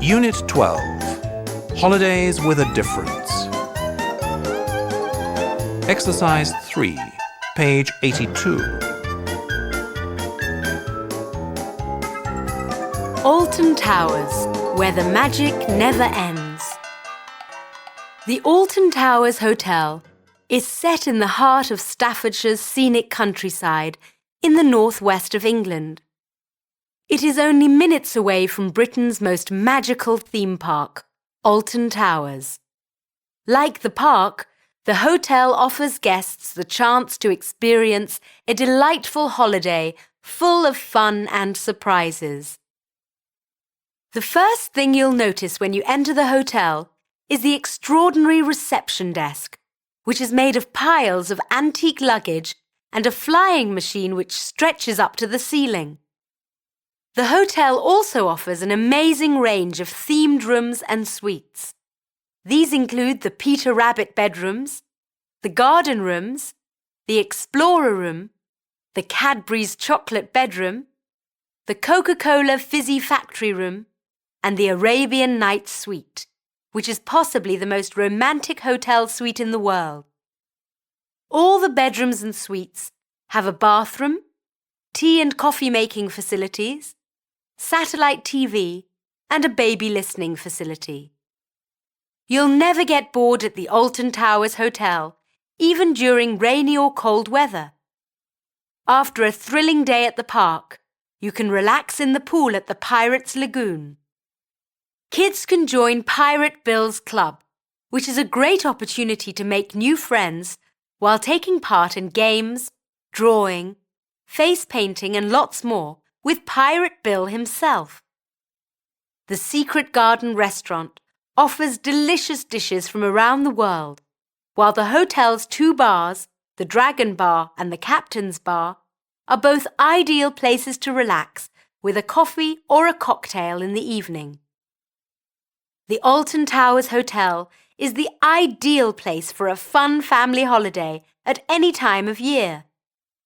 Unit 12. Holidays with a Difference. Exercise 3, page 82. Alton Towers, where the magic never ends. The Alton Towers Hotel is set in the heart of Staffordshire's scenic countryside in the northwest of England. It is only minutes away from Britain's most magical theme park, Alton Towers. Like the park, the hotel offers guests the chance to experience a delightful holiday full of fun and surprises. The first thing you'll notice when you enter the hotel is the extraordinary reception desk, which is made of piles of antique luggage and a flying machine which stretches up to the ceiling. The hotel also offers an amazing range of themed rooms and suites. These include the Peter Rabbit bedrooms, the garden rooms, the Explorer room, the Cadbury's chocolate bedroom, the Coca-Cola fizzy factory room, and the Arabian Nights suite, which is possibly the most romantic hotel suite in the world. All the bedrooms and suites have a bathroom, tea and coffee making facilities, satellite TV, and a baby listening facility. You'll never get bored at the Alton Towers Hotel, even during rainy or cold weather. After a thrilling day at the park, you can relax in the pool at the Pirates Lagoon. Kids can join Pirate Bill's Club, which is a great opportunity to make new friends while taking part in games, drawing, face painting, and lots more with Pirate Bill himself. The Secret Garden restaurant offers delicious dishes from around the world, while the hotel's 2 bars, the Dragon Bar and the Captain's Bar, are both ideal places to relax with a coffee or a cocktail in the evening. The Alton Towers Hotel is the ideal place for a fun family holiday at any time of year.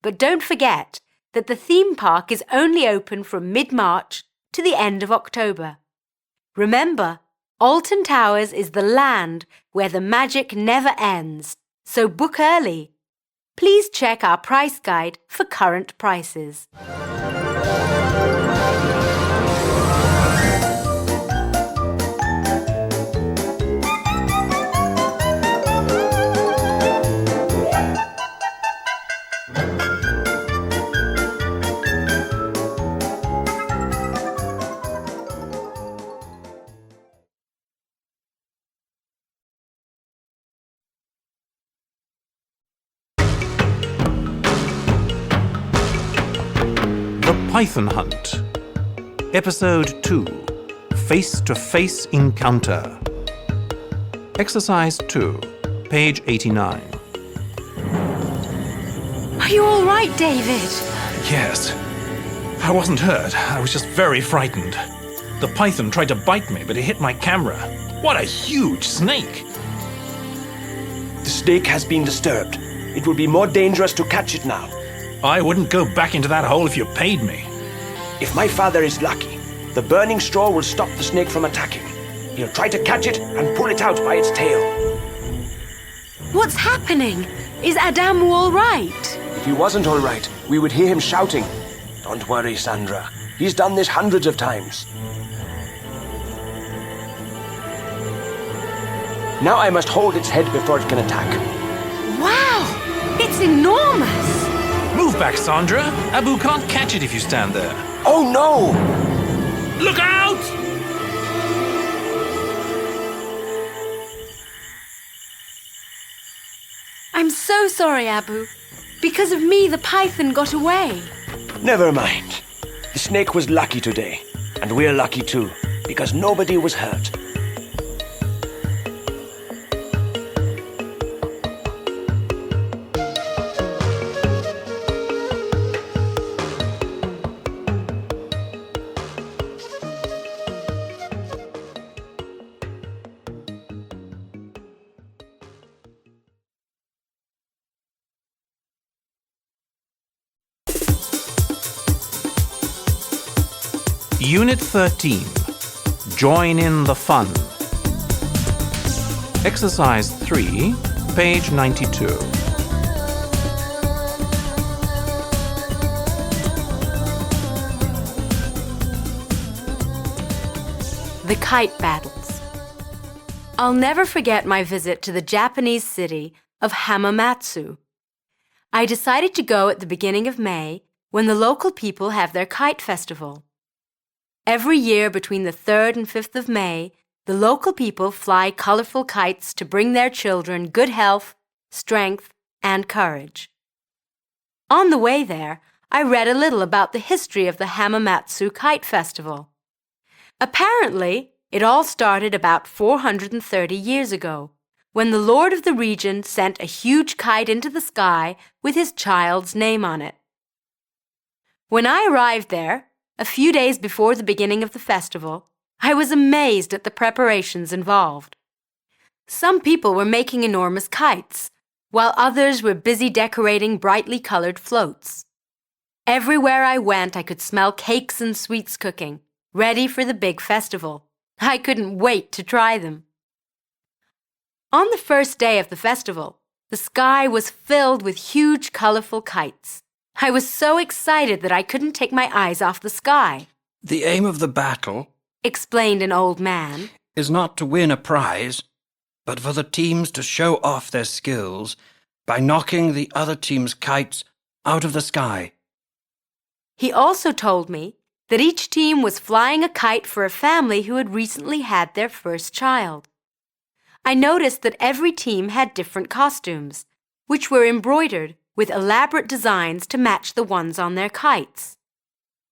But don't forget that the theme park is only open from mid-March to the end of October. Remember, Alton Towers is the land where the magic never ends, so book early. Please check our price guide for current prices. Python Hunt. Episode 2. Face-to-Face Encounter. Exercise 2, page 89. Are you all right, David? Yes. I wasn't hurt. I was just very frightened. The python tried to bite me, but it hit my camera. What a huge snake! The snake has been disturbed. It will be more dangerous to catch it now. I wouldn't go back into that hole if you paid me. If my father is lucky, the burning straw will stop the snake from attacking. He'll try to catch it and pull it out by its tail. What's happening? Is Adamu all right? If he wasn't all right, we would hear him shouting. Don't worry, Sandra. He's done this hundreds of times. Now I must hold its head before it can attack. Wow! It's enormous! Move back, Sandra. Abu can't catch it if you stand there. Oh no! Look out! I'm so sorry, Abu. Because of me, the python got away. Never mind. The snake was lucky today. And we're lucky too, because nobody was hurt. Unit 13. Join in the fun. Exercise 3, page 92. The kite battles. I'll never forget my visit to the Japanese city of Hamamatsu. I decided to go at the beginning of May when the local people have their kite festival. Every year between the 3rd and 5th of May, the local people fly colorful kites to bring their children good health, strength, and courage. On the way there, I read a little about the history of the Hamamatsu Kite Festival. Apparently, it all started about 430 years ago, when the lord of the region sent a huge kite into the sky with his child's name on it. When I arrived there, a few days before the beginning of the festival, I was amazed at the preparations involved. Some people were making enormous kites, while others were busy decorating brightly colored floats. Everywhere I went, I could smell cakes and sweets cooking, ready for the big festival. I couldn't wait to try them. On the first day of the festival, the sky was filled with huge, colorful kites. I was so excited that I couldn't take my eyes off the sky. The aim of the battle, explained an old man, is not to win a prize, but for the teams to show off their skills by knocking the other team's kites out of the sky. He also told me that each team was flying a kite for a family who had recently had their first child. I noticed that every team had different costumes, which were embroidered with elaborate designs to match the ones on their kites.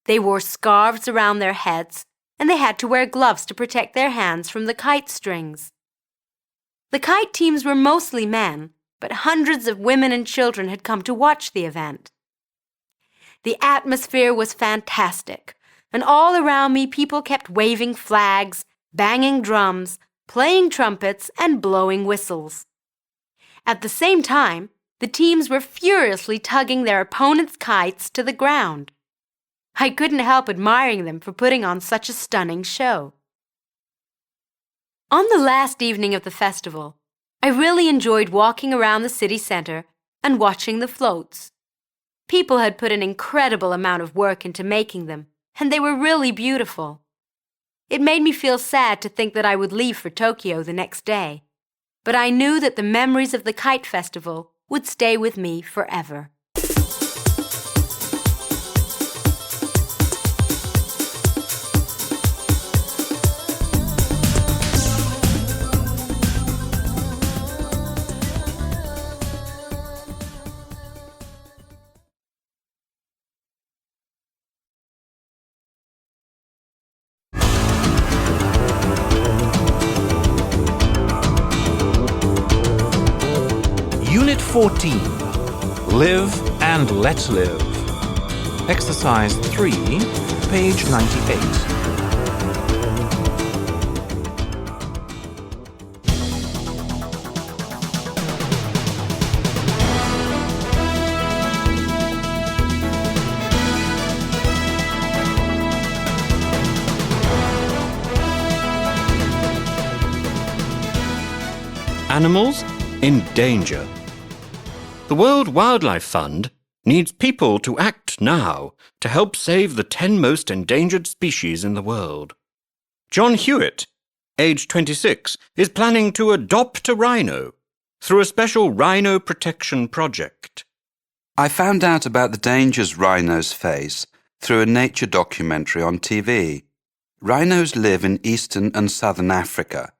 They wore scarves around their heads, and they had to wear gloves to protect their hands from the kite strings. The kite teams were mostly men, but hundreds of women and children had come to watch the event. The atmosphere was fantastic, and all around me people kept waving flags, banging drums, playing trumpets, and blowing whistles. At the same time, the teams were furiously tugging their opponents' kites to the ground. I couldn't help admiring them for putting on such a stunning show. On the last evening of the festival, I really enjoyed walking around the city center and watching the floats. People had put an incredible amount of work into making them, and they were really beautiful. It made me feel sad to think that I would leave for Tokyo the next day, but I knew that the memories of the kite festival would stay with me forever. Unit 14. Live and Let Live. Exercise 3, page 98. Animals in danger. The World Wildlife Fund needs people to act now to help save the 10 most endangered species in the world. John Hewitt, age 26, is planning to adopt a rhino through a special rhino protection project. I found out about the dangers rhinos face through a nature documentary on TV. Rhinos live in eastern and southern Africa.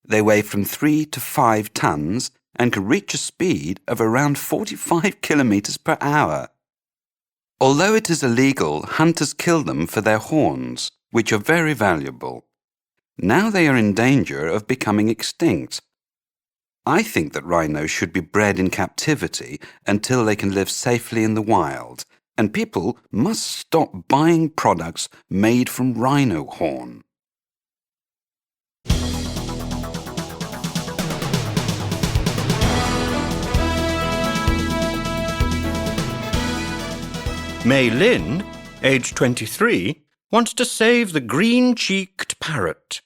They weigh from 3 to 5 tons and can reach a speed of around 45 kilometers per hour. Although it is illegal, hunters kill them for their horns, which are very valuable. Now they are in danger of becoming extinct. I think that rhinos should be bred in captivity until they can live safely in the wild, and people must stop buying products made from rhino horn. Mei Lin, age 23, wants to save the green-cheeked parrot.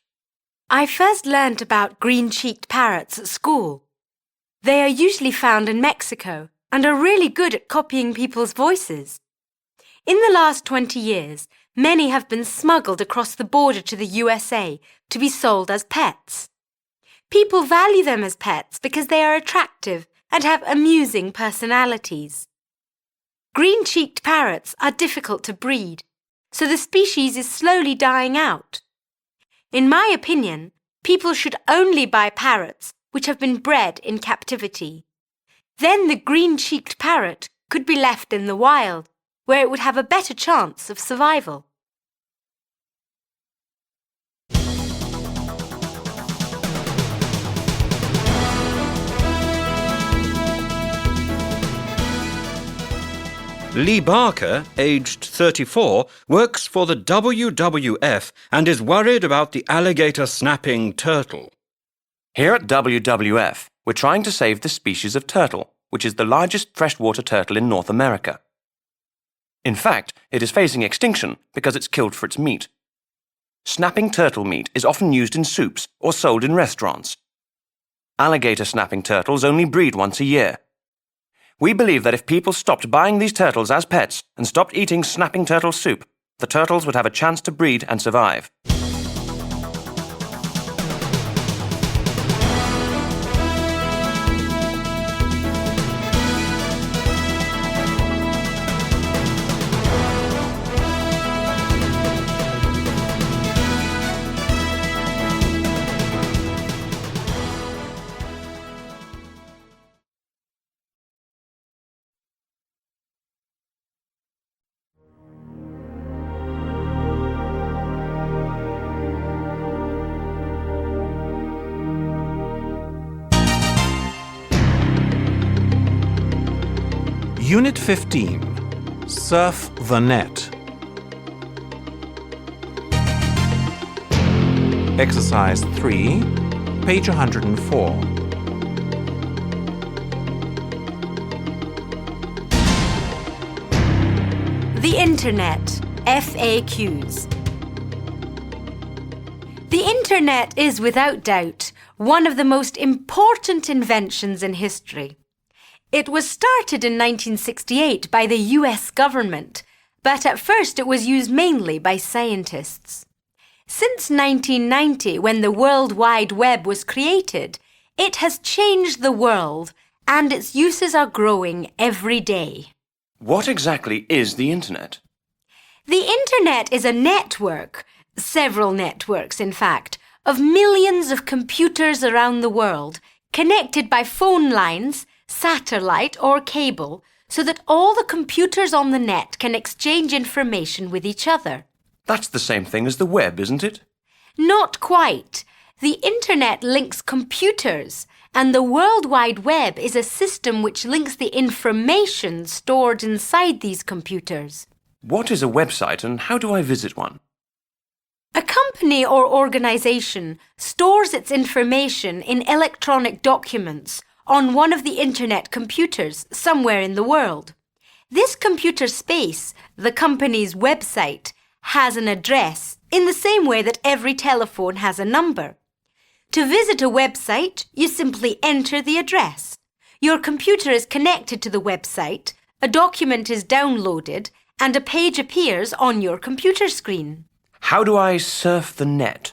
I first learnt about green-cheeked parrots at school. They are usually found in Mexico and are really good at copying people's voices. In the last 20 years, many have been smuggled across the border to the USA to be sold as pets. People value them as pets because they are attractive and have amusing personalities. Green-cheeked parrots are difficult to breed, so the species is slowly dying out. In my opinion, people should only buy parrots which have been bred in captivity. Then the green-cheeked parrot could be left in the wild, where it would have a better chance of survival. Lee Barker, aged 34, works for the WWF and is worried about the alligator snapping turtle. Here at WWF, we're trying to save the species of turtle, which is the largest freshwater turtle in North America. In fact, it is facing extinction because it's killed for its meat. Snapping turtle meat is often used in soups or sold in restaurants. Alligator snapping turtles only breed once a year. We believe that if people stopped buying these turtles as pets and stopped eating snapping turtle soup, the turtles would have a chance to breed and survive. Unit 15. Surf the Net. Exercise 3, page 104. The Internet. FAQs. The Internet is without doubt one of the most important inventions in history. It was started in 1968 by the US government, but at first it was used mainly by scientists. Since 1990, when the World Wide Web was created, it has changed the world and its uses are growing every day. What exactly is the Internet? The Internet is a network, several networks in fact, of millions of computers around the world, connected by phone lines, satellite or cable, so that all the computers on the net can exchange information with each other. That's the same thing as the web, isn't it? Not quite. The Internet links computers, and the World Wide Web is a system which links the information stored inside these computers. What is a website and how do I visit one? A company or organisation stores its information in electronic documents on one of the internet computers somewhere in the world. This computer space, the company's website, has an address in the same way that every telephone has a number. To visit a website, you simply enter the address. Your computer is connected to the website, a document is downloaded, and a page appears on your computer screen. How do I surf the net?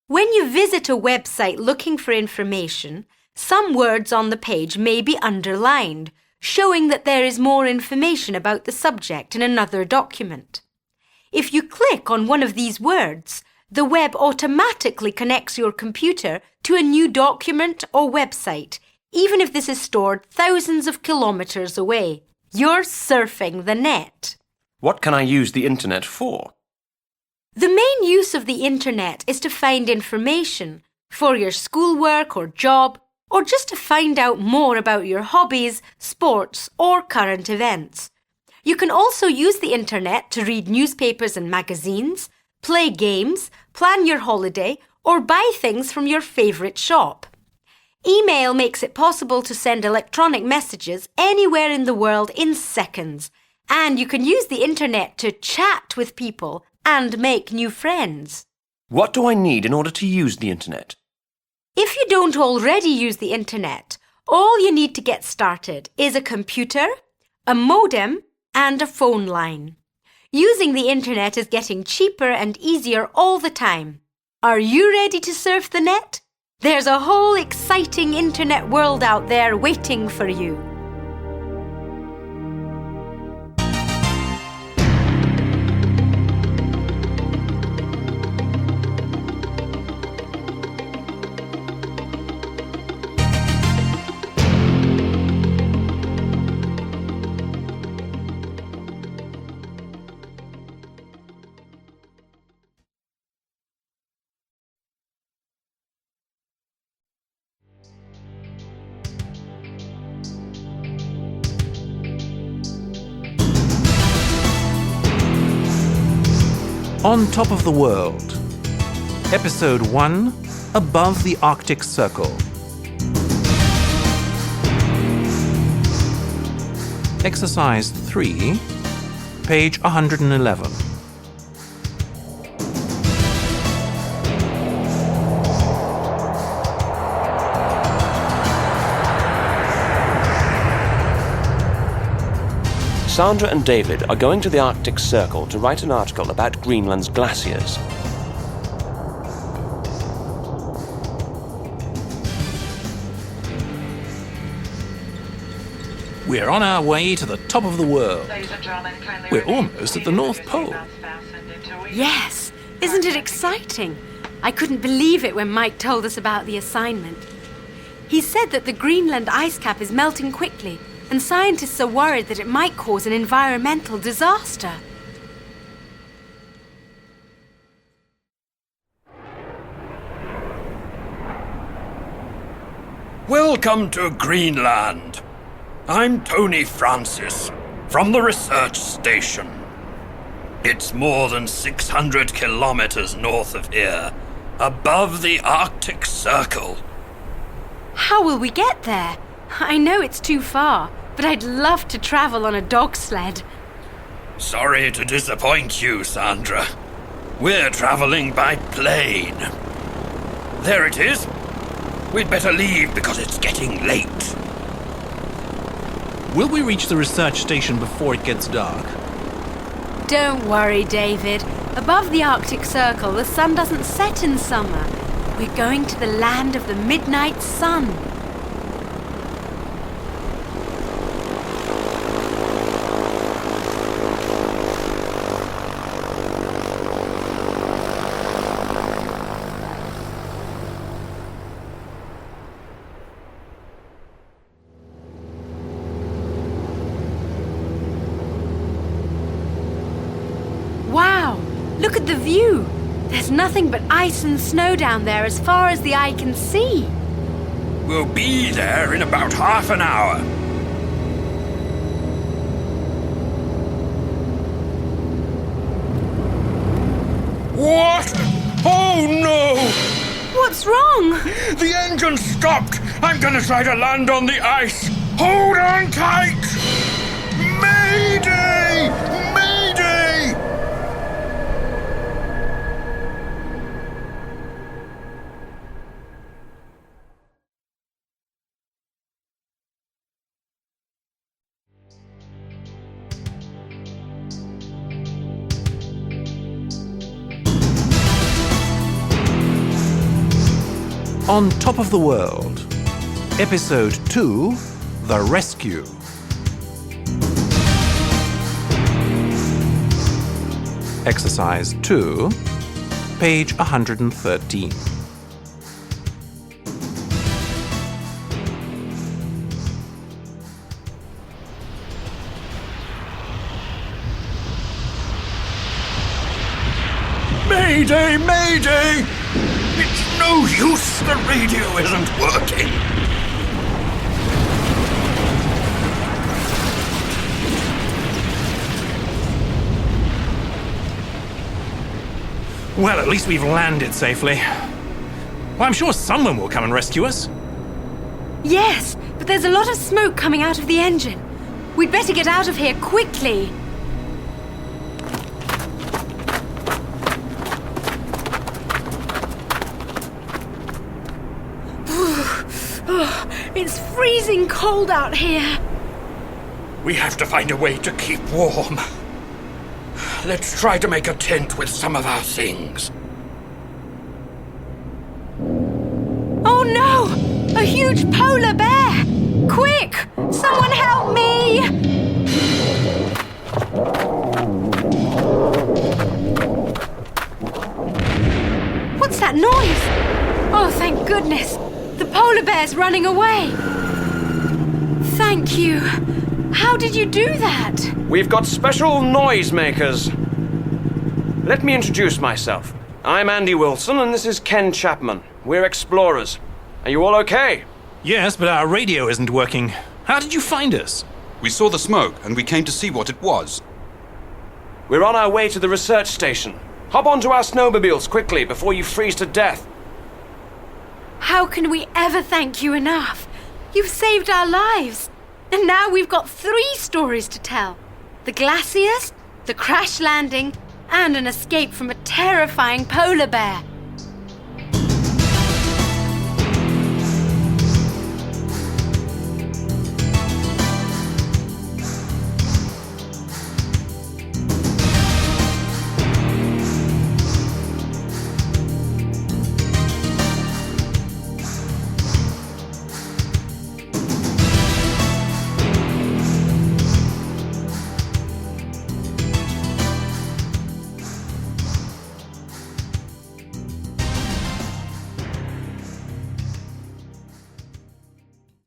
When you visit a website looking for information, some words on the page may be underlined, showing that there is more information about the subject in another document. If you click on one of these words, the web automatically connects your computer to a new document or website, even if this is stored thousands of kilometres away. You're surfing the net. What can I use the internet for? The main use of the internet is to find information for your schoolwork or job, or just to find out more about your hobbies, sports, or current events. You can also use the internet to read newspapers and magazines, play games, plan your holiday, or buy things from your favourite shop. Email makes it possible to send electronic messages anywhere in the world in seconds, and you can use the internet to chat with people and make new friends. What do I need in order to use the internet? If you don't already use the internet, all you need to get started is a computer, a modem, and a phone line. Using the internet is getting cheaper and easier all the time. Are you ready to surf the net? There's a whole exciting internet world out there waiting for you. On Top of the World. Episode 1, Above the Arctic Circle. Exercise 3, page 111. Sandra and David are going to the Arctic Circle to write an article about Greenland's glaciers. We're on our way to the top of the world. We're almost at the North Pole. Yes, isn't it exciting? I couldn't believe it when Mike told us about the assignment. He said that the Greenland ice cap is melting quickly, and scientists are worried that it might cause an environmental disaster. Welcome to Greenland. I'm Tony Francis, from the research station. It's more than 600 kilometers north of here, above the Arctic Circle. How will we get there? I know it's too far, but I'd love to travel on a dog sled. Sorry to disappoint you, Sandra. We're traveling by plane. There it is. We'd better leave because it's getting late. Will we reach the research station before it gets dark? Don't worry, David. Above the Arctic Circle, the sun doesn't set in summer. We're going to the land of the midnight sun. Wow! Look at the view! There's nothing but ice and snow down there as far as the eye can see. We'll be there in about half an hour. What? Oh no! What's wrong? The engine stopped! I'm gonna try to land on the ice! Hold on tight! Mayday! Mayday! On Top of the World, Episode 2, The Rescue. Exercise 2, page 113. Mayday! Mayday! It's no use, the radio isn't working. Well, at least we've landed safely. Well, I'm sure someone will come and rescue us. Yes, but there's a lot of smoke coming out of the engine. We'd better get out of here quickly. It's freezing cold out here. We have to find a way to keep warm. Let's try to make a tent with some of our things. Oh no! A huge polar bear! Quick! Someone help me! What's that noise? Oh, thank goodness! The polar bear's running away! Thank you. How did you do that? We've got special noisemakers. Let me introduce myself. I'm Andy Wilson, and this is Ken Chapman. We're explorers. Are you all okay? Yes, but our radio isn't working. How did you find us? We saw the smoke and we came to see what it was. We're on our way to the research station. Hop onto our snowmobiles quickly before you freeze to death. How can we ever thank you enough? You've saved our lives. And now we've got 3 stories to tell. The glaciers, the crash landing, and an escape from a terrifying polar bear.